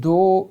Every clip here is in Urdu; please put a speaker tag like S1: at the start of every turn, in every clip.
S1: 2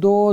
S1: 2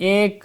S1: 1,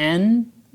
S1: n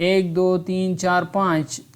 S1: 1 2 3 4 5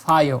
S1: 5।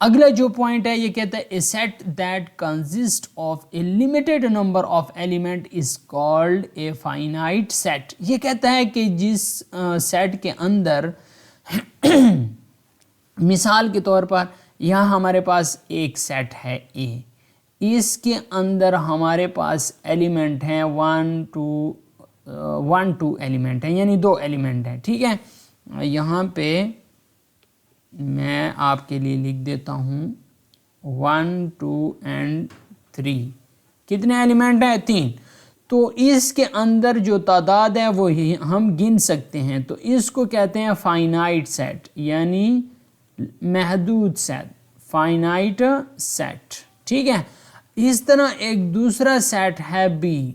S1: اگلا جو پوائنٹ ہے یہ کہتا ہے a set that consist of a limited number of element is called a finite set. یہ کہتا ہے کہ جس سیٹ کے اندر مثال کے طور پر یہاں ہمارے پاس ایک سیٹ ہے اے، اس کے اندر ہمارے پاس ایلیمنٹ ہیں 1 2 ایلیمنٹ ہیں، یعنی 2 ایلیمنٹ ہیں. ٹھیک ہے، یہاں پہ میں آپ کے لیے لکھ دیتا ہوں 1 2 and 3. کتنے ایلیمنٹ ہیں؟ 3. تو اس کے اندر جو تعداد ہے وہ ہم گن سکتے ہیں، تو اس کو کہتے ہیں فائنائٹ سیٹ، یعنی محدود سیٹ، فائنائٹ سیٹ. ٹھیک ہے، اس طرح ایک دوسرا سیٹ ہے بی،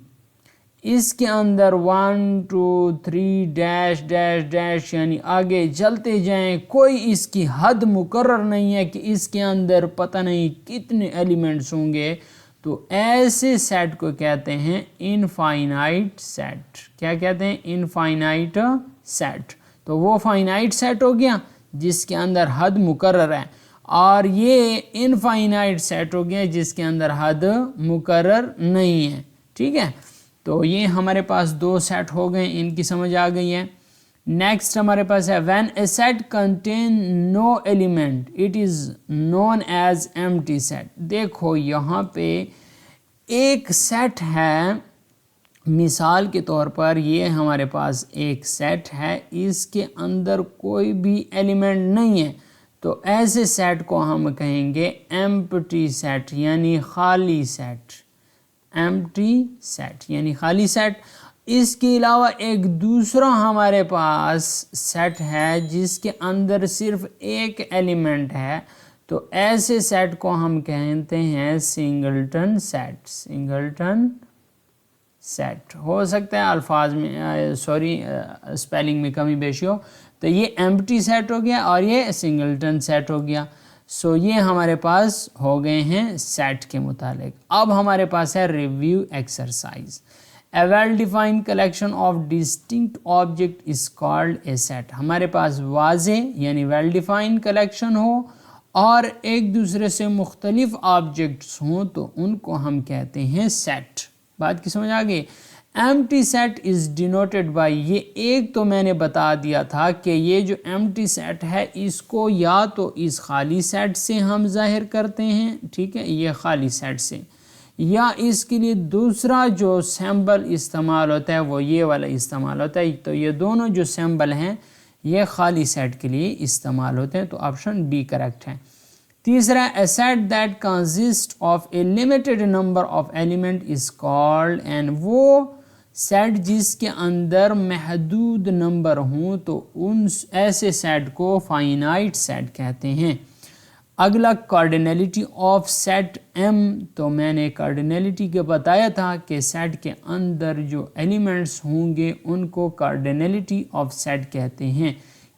S1: اس کے اندر 1 2 3 ڈیش ڈیش ڈیش یعنی آگے چلتے جائیں، کوئی اس کی حد مقرر نہیں ہے کہ اس کے اندر پتہ نہیں کتنے ایلیمنٹس ہوں گے. تو ایسے سیٹ کو کہتے ہیں انفائنائٹ سیٹ. کیا کہتے ہیں؟ Infinite set. تو وہ فائنائٹ سیٹ ہو گیا جس کے اندر حد مقرر ہے، اور یہ انفائنائٹ سیٹ ہو گیا جس کے اندر حد مقرر نہیں ہے. ٹھیک ہے، تو یہ ہمارے پاس 2 سیٹ ہو گئے، ان کی سمجھ آ گئی ہے. نیکسٹ ہمارے پاس ہے when a set contain no element it is known as empty set. دیکھو یہاں پہ ایک سیٹ ہے، مثال کے طور پر یہ ہمارے پاس ایک سیٹ ہے، اس کے اندر کوئی بھی ایلیمنٹ نہیں ہے، تو ایسے سیٹ کو ہم کہیں گے empty set یعنی خالی سیٹ. ایمٹی سیٹ یعنی خالی سیٹ. اس کے علاوہ ایک دوسرا ہمارے پاس سیٹ ہے جس کے اندر صرف ایک ایلیمنٹ ہے، تو ایسے سیٹ کو ہم کہتے ہیں سنگلٹن سیٹ. سنگلٹن سیٹ ہو سکتا ہے الفاظ میں اسپیلنگ میں کمی بیشی ہو. تو یہ ایمپٹی سیٹ ہو گیا اور یہ سنگلٹن سیٹ ہو گیا. سو یہ ہمارے پاس ہو گئے ہیں سیٹ کے متعلق. اب ہمارے پاس ہے review exercise. A well defined collection of distinct object is called a set. ہمارے پاس واضح یعنی ویل ڈیفائنڈ کلیکشن ہو اور ایک دوسرے سے مختلف آبجیکٹس ہوں تو ان کو ہم کہتے ہیں سیٹ. بات کی سمجھ آ گئی؟ Empty set is denoted by, یہ ایک تو میں نے بتا دیا تھا کہ یہ جو ایمٹی سیٹ ہے اس کو یا تو اس خالی سیٹ سے ہم ظاہر کرتے ہیں، ٹھیک ہے، یہ خالی سیٹ سے، یا اس کے لیے دوسرا جو سیمبل استعمال ہوتا ہے وہ یہ والا استعمال ہوتا ہے. تو یہ دونوں جو سیمبل ہیں یہ خالی سیٹ کے لیے استعمال ہوتے ہیں، تو آپشن بی کریکٹ ہے. تیسرا a set that consist of a limited number of element is called, and وہ سیٹ جس کے اندر محدود نمبر ہوں تو ان ایسے سیٹ کو فائنائٹ سیٹ کہتے ہیں. اگلا کارڈینلٹی آف سیٹ ایم. تو میں نے کارڈینلٹی کے بتایا تھا کہ سیٹ کے اندر جو ایلیمنٹس ہوں گے ان کو کارڈینلٹی آف سیٹ کہتے ہیں.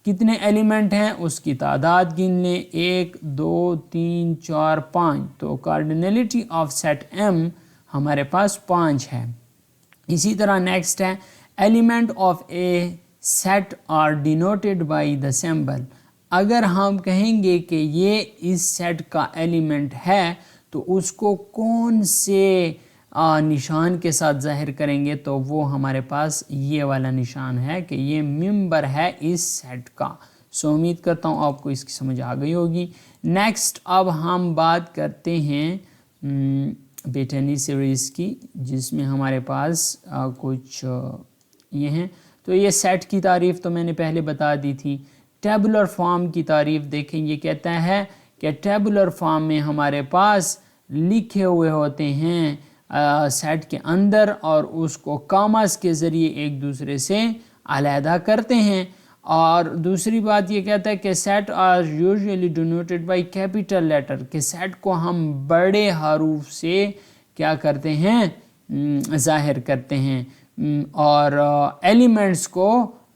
S1: کتنے ایلیمنٹ ہیں اس کی تعداد گن لیں، 1 2 3 4 5. تو کارڈینلٹی آف سیٹ ایم ہمارے پاس 5 ہے. اسی طرح نیکسٹ ہے element of a set are denoted by the symbol. اگر ہم کہیں گے کہ یہ اس سیٹ کا ایلیمنٹ ہے تو اس کو کون سے نشان کے ساتھ ظاہر کریں گے، تو وہ ہمارے پاس یہ والا نشان ہے کہ یہ ممبر ہے اس سیٹ کا. سو امید کرتا ہوں آپ کو اس کی سمجھ آ گئی ہوگی. نیکسٹ اب ہم بات کرتے ہیں بیٹنی سیریز کی، جس میں ہمارے پاس کچھ یہ ہیں. تو یہ سیٹ کی تعریف تو میں نے پہلے بتا دی تھی. ٹیبولر فارم کی تعریف دیکھیں، یہ کہتا ہے کہ ٹیبولر فارم میں ہمارے پاس لکھے ہوئے ہوتے ہیں سیٹ کے اندر اور اس کو کاماز کے ذریعے ایک دوسرے سے علیحدہ کرتے ہیں. اور دوسری بات یہ کہتا ہے کہ set are usually denoted by capital letter, کہ سیٹ کو ہم بڑے حروف سے کیا کرتے ہیں، ظاہر کرتے ہیں، اور ایلیمنٹس کو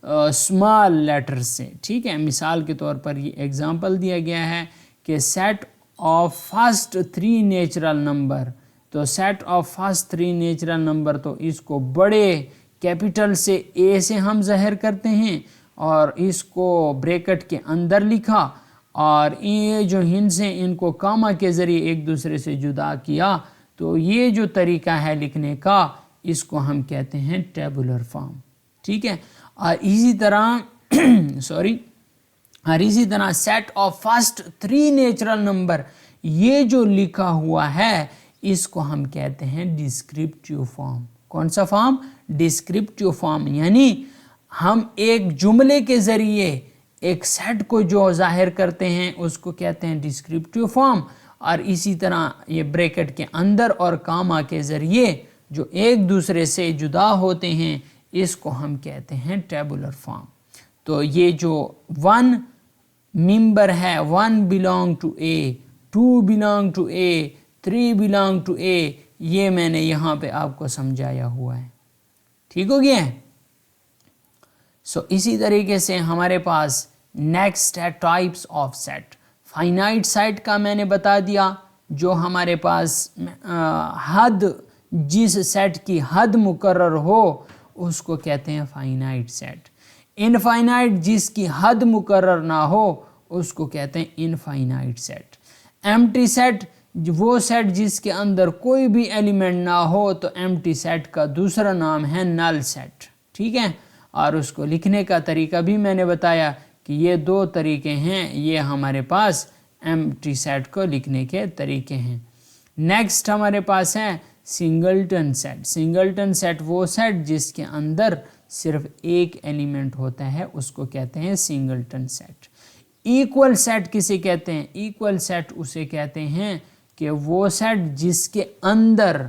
S1: اسمال لیٹر سے. ٹھیک ہے، مثال کے طور پر یہ ایگزامپل دیا گیا ہے کہ set of first 3 natural number. تو set of first 3 natural number تو اس کو بڑے کیپیٹل سے اے سے ہم ظاہر کرتے ہیں اور اس کو بریکٹ کے اندر لکھا، اور یہ جو ہنس ہیں ان کو کاما کے ذریعے ایک دوسرے سے جدا کیا، تو یہ جو طریقہ ہے لکھنے کا اس کو ہم کہتے ہیں ٹیبولر فارم، ٹھیک ہے۔ اور اسی طرح set of first 3 natural number, یہ جو لکھا ہوا ہے اس کو ہم کہتے ہیں ڈسکرپٹیو فارم۔ کون سا فارم؟ ڈسکرپٹیو فارم، یعنی ہم ایک جملے کے ذریعے ایک سیٹ کو جو ظاہر کرتے ہیں اس کو کہتے ہیں ڈسکرپٹیو فارم، اور اسی طرح یہ بریکٹ کے اندر اور کاما کے ذریعے جو ایک دوسرے سے جدا ہوتے ہیں اس کو ہم کہتے ہیں ٹیبولر فارم۔ تو یہ جو 1 ممبر ہے، 1 belong to A، 2 belong to A، 3 belong to A، یہ میں نے یہاں پہ آپ کو سمجھایا ہوا ہے، ٹھیک ہو گیا ہے۔ اسی طریقے سے ہمارے پاس نیکسٹ ہے types of set. Finite set کا میں نے بتا دیا، جو ہمارے پاس حد، جس سیٹ کی حد مقرر ہو اس کو کہتے ہیں فائنائٹ سیٹ۔ انفائنائٹ، جس کی حد مقرر نہ ہو اس کو کہتے ہیں انفائنائٹ سیٹ۔ ایمٹی سیٹ، وہ سیٹ جس کے اندر کوئی بھی ایلیمنٹ نہ ہو تو ایمٹی سیٹ کا دوسرا نام ہے نل سیٹ، ٹھیک ہے۔ اور اس کو لکھنے کا طریقہ بھی میں نے بتایا کہ یہ 2 طریقے ہیں، یہ ہمارے پاس ایمٹی سیٹ کو لکھنے کے طریقے ہیں۔ نیکسٹ ہمارے پاس ہے سنگلٹن سیٹ۔ سنگلٹن سیٹ وہ سیٹ جس کے اندر صرف ایک ایلیمنٹ ہوتا ہے اس کو کہتے ہیں سنگلٹن سیٹ۔ ایکول سیٹ کسے کہتے ہیں؟ ایکول سیٹ اسے کہتے ہیں کہ وہ سیٹ جس کے اندر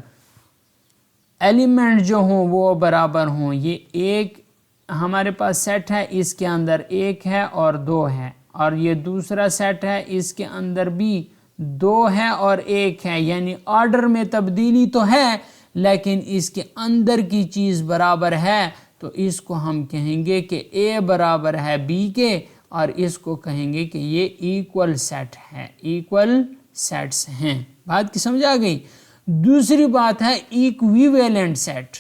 S1: ایلیمنٹ جو ہوں وہ برابر ہوں۔ یہ ایک ہمارے پاس سیٹ ہے، اس کے اندر 1 ہے اور 2 ہے، اور یہ دوسرا سیٹ ہے اس کے اندر بھی 2 ہے اور 1 ہے، یعنی آرڈر میں تبدیلی تو ہے لیکن اس کے اندر کی چیز برابر ہے، تو اس کو ہم کہیں گے کہ A برابر ہے B کے، اور اس کو کہیں گے کہ یہ ایکول سیٹ ہے، ایکول سیٹس ہیں۔ بات کی سمجھ آ گئی؟ دوسری بات ہے ایکویویلنٹ سیٹ۔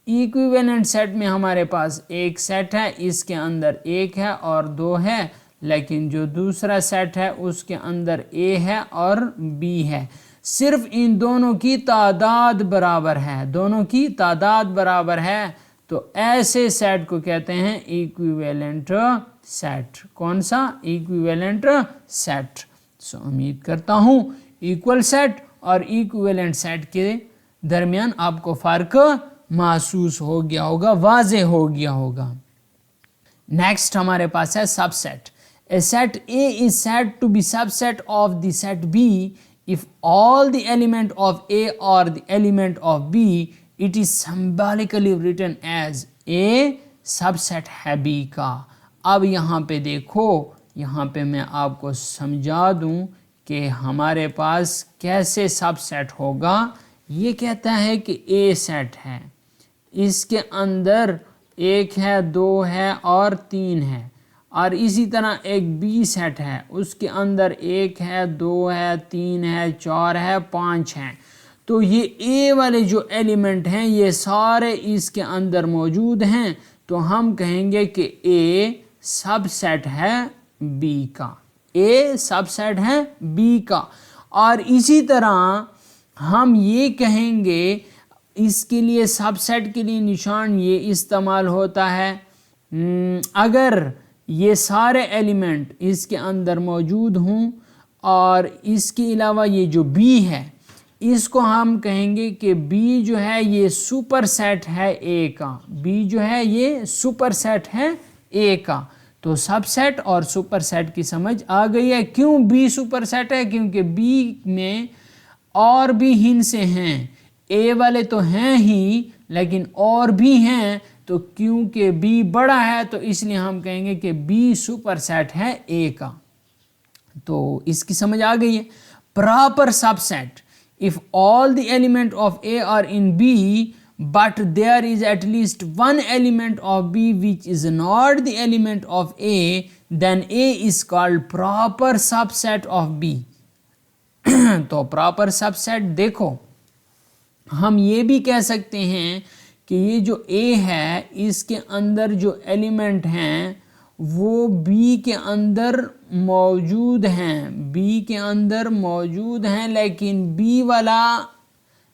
S1: ایکویویلنٹ سیٹ میں ہمارے پاس ایک سیٹ ہے، اس کے اندر 1 ہے اور 2 ہے، لیکن جو دوسرا سیٹ ہے اس کے اندر A ہے اور B ہے، صرف ان دونوں کی تعداد برابر ہے، دونوں کی تعداد برابر ہے، تو ایسے سیٹ کو کہتے ہیں ایکویویلنٹ سیٹ۔ کون سا؟ ایکویویلنٹ سیٹ۔ امید کرتا ہوں ایکول سیٹ اور ایکویویلنٹ سیٹ کے درمیان آپ کو فرق محسوس ہو گیا ہوگا، واضح ہو گیا ہوگا۔ نیکسٹ ہمارے پاس ہے سب set. A set A is said to be subset of the set B if all the element of A are the element of B. It is symbolically written as A subset ہے B کا۔ اب یہاں پہ دیکھو، یہاں پہ میں آپ کو سمجھا دوں کہ ہمارے پاس کیسے سب سیٹ ہوگا۔ یہ کہتا ہے کہ A سیٹ ہے، اس کے اندر 1 ہے، 2 ہے اور 3 ہے، اور اسی طرح ایک B سیٹ ہے، اس کے اندر 1 ہے، 2 ہے، 3 ہے، 4 ہے، 5 ہے، تو یہ A والے جو ایلیمنٹ ہیں یہ سارے اس کے اندر موجود ہیں، تو ہم کہیں گے کہ A سب سیٹ ہے B کا، A سب سیٹ ہے B کا۔ اور اسی طرح ہم یہ کہیں گے، اس کے لیے سب سیٹ کے لیے نشان یہ استعمال ہوتا ہے، اگر یہ سارے ایلیمنٹ اس کے اندر موجود ہوں اور اس کے علاوہ یہ جو B ہے اس کو ہم کہیں گے کہ B جو ہے یہ سپر سیٹ ہے A کا، B جو ہے یہ سپر سیٹ ہے A کا۔ تو سب سیٹ اور سپر سیٹ کی سمجھ آ گئی ہے۔ کیوں B سپر سیٹ ہے؟ کیونکہ B میں اور بھی ہندسیں ہیں، A والے تو ہیں ہی لیکن اور بھی ہیں، تو کیونکہ B بڑا ہے تو اس لیے ہم کہیں گے کہ B سپر سیٹ ہے A کا۔ تو اس کی سمجھ آ گئی ہے۔ Proper subset, if all the element of A are in B but there is at least one element of B which is not the element of A, then A is called proper subset of B. تو پراپر سب سیٹ دیکھو، ہم یہ بھی کہہ سکتے ہیں کہ یہ جو A ہے اس کے اندر جو ایلیمنٹ ہیں وہ B کے اندر موجود ہیں، بی کے اندر موجود ہیں، لیکن بی والا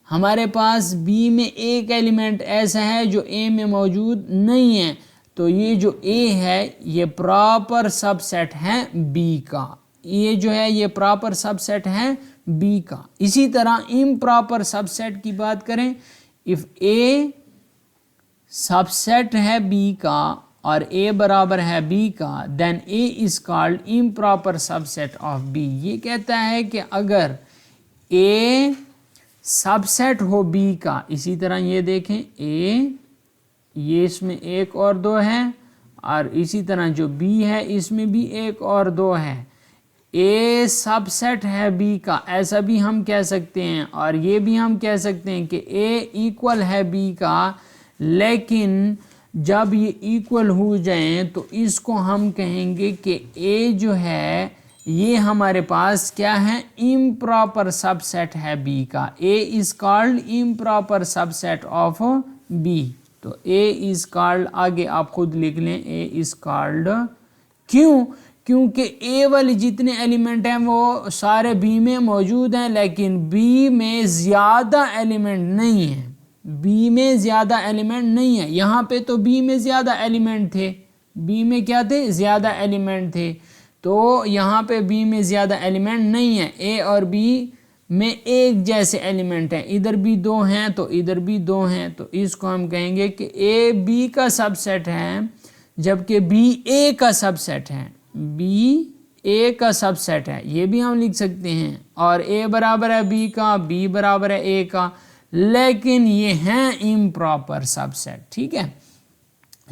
S1: ہمارے پاس بی میں ایک ایلیمنٹ ایسا ہے جو اے میں موجود نہیں ہے، تو یہ جو اے ہے یہ پراپر سب سیٹ ہے بی کا، یہ جو ہے یہ پراپر سب سیٹ ہے بی کا۔ اسی طرح امپراپر سب سیٹ کی بات کریں، if اے سب سیٹ ہے بی کا اور اے برابر ہے بی کا، then a is called improper subset of B۔ یہ کہتا ہے کہ اگر اے سب سیٹ ہو بی کا، اسی طرح یہ دیکھیں اے، یہ اس میں ایک اور دو ہے، اور اسی طرح جو بی ہے اس میں بھی ایک اور دو ہے، اے سب سیٹ ہے بی کا، ایسا بھی ہم کہہ سکتے ہیں، اور یہ بھی ہم کہہ سکتے ہیں کہ اے ایکول ہے بی کا، لیکن جب یہ ایکول ہو جائیں تو اس کو ہم کہیں گے کہ اے جو ہے یہ ہمارے پاس کیا ہے، امپراپر سب سیٹ ہے بی کا، A is called improper subset of B. تو اے از کالڈ، آگے آپ خود لکھ لیں، اے از کالڈ، کیوں؟ کیونکہ اے والے جتنے ایلیمنٹ ہیں وہ سارے بی میں موجود ہیں، لیکن بی میں زیادہ ایلیمنٹ نہیں ہیں، بی میں زیادہ ایلیمنٹ نہیں ہیں۔ یہاں پہ تو بی میں زیادہ ایلیمنٹ تھے، بی میں کیا تھے، زیادہ ایلیمنٹ تھے، تو یہاں پہ بی میں زیادہ ایلیمنٹ نہیں ہیں، اے اور بی میں ایک جیسے ایلیمنٹ ہیں، ادھر بھی دو ہیں تو ادھر بھی دو ہیں، تو اس کو ہم کہیں گے کہ اے بی کا سب سیٹ ہے، جبکہ بی اے کا سب سیٹ ہے، بی اے کا سب سیٹ ہے، یہ بھی ہم لکھ سکتے ہیں، اور اے برابر ہے بی کا، بی برابر ہے اے کا، لیکن یہ ہیں امپراپر سب سیٹ، ٹھیک ہے۔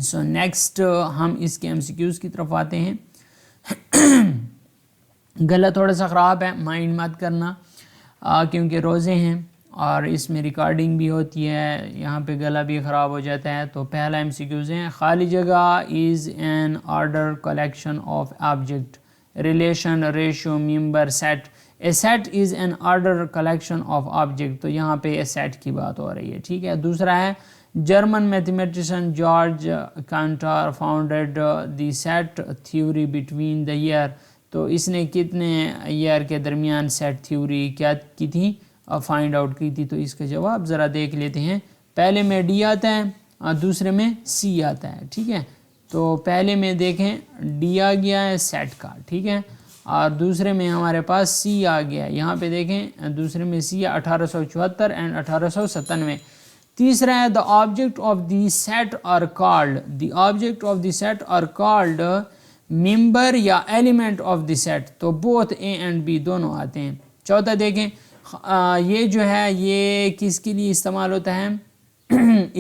S1: سو نیکسٹ ہم اس کے MCQs کی طرف آتے ہیں۔ گلا تھوڑا سا خراب ہے، مائنڈ مت کرنا، کیونکہ روزے ہیں اور اس میں ریکارڈنگ بھی ہوتی ہے، یہاں پہ گلا بھی خراب ہو جاتا ہے۔ تو پہلا MCQs ہیں، خالی جگہ is an order collection of object, relation, ratio, member, set. A set is an order collection of object, تو یہاں پہ اے سیٹ کی بات ہو رہی ہے، ٹھیک ہے۔ دوسرا ہے German mathematician George Cantor founded the set theory between the year, تو اس نے کتنے ایئر کے درمیان سیٹ تھیوری کیا کی تھی، فائنڈ آؤٹ کی تھی۔ تو اس کا جواب ذرا دیکھ لیتے ہیں، پہلے میں ڈی آتا ہے اور دوسرے میں سی آتا ہے، ٹھیک ہے۔ تو پہلے میں دیکھیں ڈی آ گیا ہے سیٹ کا، ٹھیک ہے، اور دوسرے میں ہمارے پاس سی آ گیا ہے، یہاں پہ دیکھیں دوسرے میں سی 1874 اینڈ 1897۔ تیسرا ہے the object of the set are called، the object of the set are called member یا element of the set، تو both A and B دونوں آتے ہیں۔ چوتھا دیکھیں یہ جو ہے یہ کس کے لیے استعمال ہوتا ہے،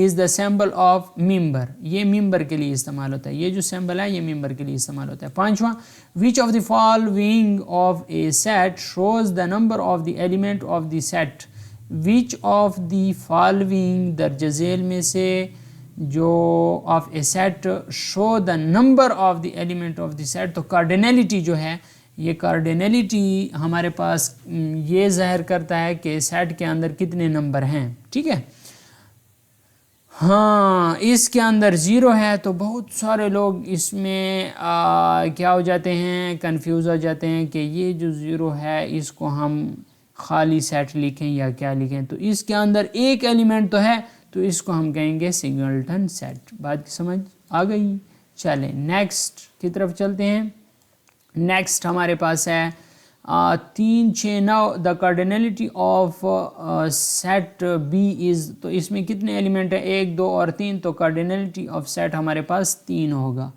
S1: is the symbol of member، یہ ممبر کے لیے استعمال ہوتا ہے، یہ جو سمبل ہے یہ ممبر کے لیے استعمال ہوتا ہے۔ پانچواں which of the following of a set shows the number of the element of the set، which of the following درج ذیل میں سے جو of a set show the number of the element of the set، تو کارڈینلٹی جو ہے یہ کارڈینلٹی ہمارے پاس یہ ظاہر کرتا ہے کہ سیٹ کے اندر کتنے نمبر ہیں، ٹھیک ہے۔ ہاں اس کے اندر 0 ہے، تو بہت سارے لوگ اس میں کیا ہو جاتے ہیں، کنفیوز ہو جاتے ہیں کہ یہ جو 0 ہے اس کو ہم خالی سیٹ لکھیں یا کیا لکھیں، تو اس کے اندر ایک ایلیمنٹ تو ہے تو اس کو ہم کہیں گے سنگلٹن سیٹ۔ بات کی سمجھ آ گئی؟ چلیں نیکسٹ کی طرف چلتے ہیں۔ نیکسٹ ہمارے پاس ہے 3 6 9 دا کارڈینلٹی آف سیٹ بی از، تو اس میں کتنے ایلیمنٹ ہیں، 1 2 اور 3، تو کارڈینلٹی آف سیٹ ہمارے پاس 3 ہوگا،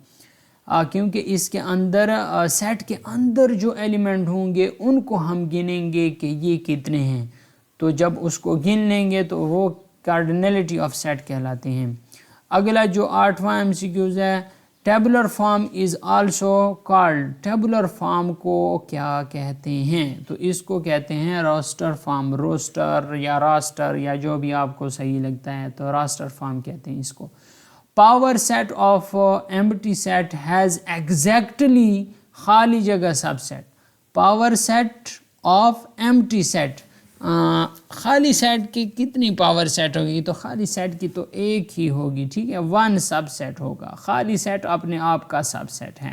S1: کیونکہ اس کے اندر سیٹ کے اندر جو ایلیمنٹ ہوں گے ان کو ہم گنیں گے کہ یہ کتنے ہیں، تو جب اس کو گن لیں گے تو وہ کارڈینلٹی آف سیٹ کہلاتے ہیں۔ اگلا جو 8واں MCQs ہے، tabular form is also called, tabular form کو کیا کہتے ہیں، تو اس کو کہتے ہیں راسٹر فارم، روسٹر یا راسٹر یا جو بھی آپ کو صحیح لگتا ہے، تو راسٹر فارم کہتے ہیں اس کو۔ Power set of empty set has exactly, خالی جگہ subset, power set of empty set, خالی سیٹ کی کتنی پاور سیٹ ہوگی، تو خالی سیٹ کی تو ایک ہی ہوگی، ٹھیک ہے، 1 سب سیٹ ہوگا، خالی سیٹ اپنے آپ کا سب سیٹ ہے۔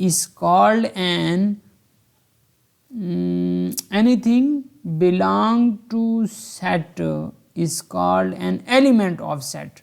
S1: is called an anything belong to set is called an element of set।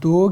S1: 2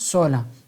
S1: 16।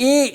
S1: a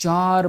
S1: 4